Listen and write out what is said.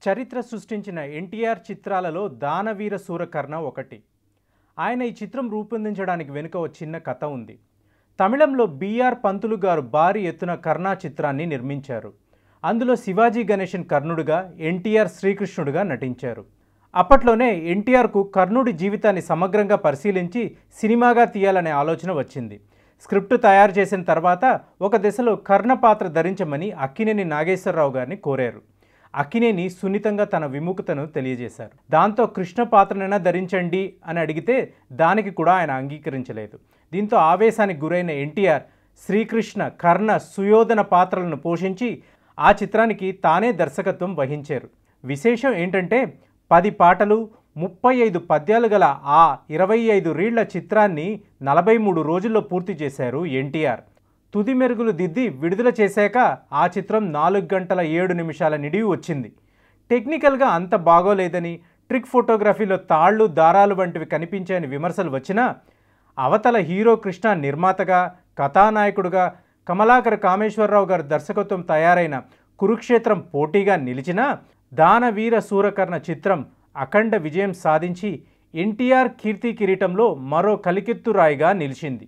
చరిత్ర సృష్టించిన ఎన్టీఆర్ చిత్రాలలో దానవీర సూరకర్ణ ఒకటి. ఆయన ఈ చిత్రం రూపొందించడానికి వెనుక ఒక చిన్న కథ ఉంది. తమిళంలో బిఆర్ పంతులు గారు భారీ ఎత్తున కర్ణ చిత్రాన్ని నిర్మించారు. అందులో శివాజీ గణేశన్ కర్ణుడుగా, ఎన్టీఆర్ శ్రీకృష్ణుడుగా నటించారు. అప్పట్లోనే ఎన్టీఆర్కు కర్ణుడి జీవితాన్ని సమగ్రంగా పరిశీలించి సినిమాగా తీయాలనే ఆలోచన వచ్చింది. స్క్రిప్ట్ తయారు చేసిన తర్వాత ఒక దశలో కర్ణ పాత్ర ధరించమని అక్కినేని నాగేశ్వరరావు గారిని కోరారు. అక్కినేని సున్నితంగా తన విముఖతను తెలియజేశారు. దాంతో కృష్ణ పాత్రనైనా ధరించండి అని అడిగితే దానికి కూడా ఆయన అంగీకరించలేదు. దీంతో ఆవేశానికి గురైన ఎన్టీఆర్ శ్రీకృష్ణ, కర్ణ, సుయోధన పాత్రలను పోషించి ఆ చిత్రానికి తానే దర్శకత్వం వహించారు. విశేషం ఏంటంటే 10 పాటలు 35 పద్యాలు గల ఆ 25 రీళ్ల చిత్రాన్ని 43 రోజుల్లో పూర్తి చేశారు ఎన్టీఆర్. తుది మెరుగులు దిద్ది విడుదల చేశాక ఆ చిత్రం 4 గంటల 7 నిమిషాల నిడివి వచ్చింది. టెక్నికల్గా అంత బాగోలేదని, ట్రిక్ ఫోటోగ్రఫీలో తాళ్ళు దారాలు వంటివి కనిపించాయని విమర్శలు వచ్చినా, అవతల హీరో కృష్ణ నిర్మాతగా, కథానాయకుడుగా కమలాకర కామేశ్వరరావు గారి దర్శకత్వం తయారైన కురుక్షేత్రం పోటీగా నిలిచినా, దానవీర సూరకర్ణ చిత్రం అఖండ విజయం సాధించి ఎన్టీఆర్ కీర్తి కిరీటంలో మరో కలికెత్తు రాయిగా నిలిచింది.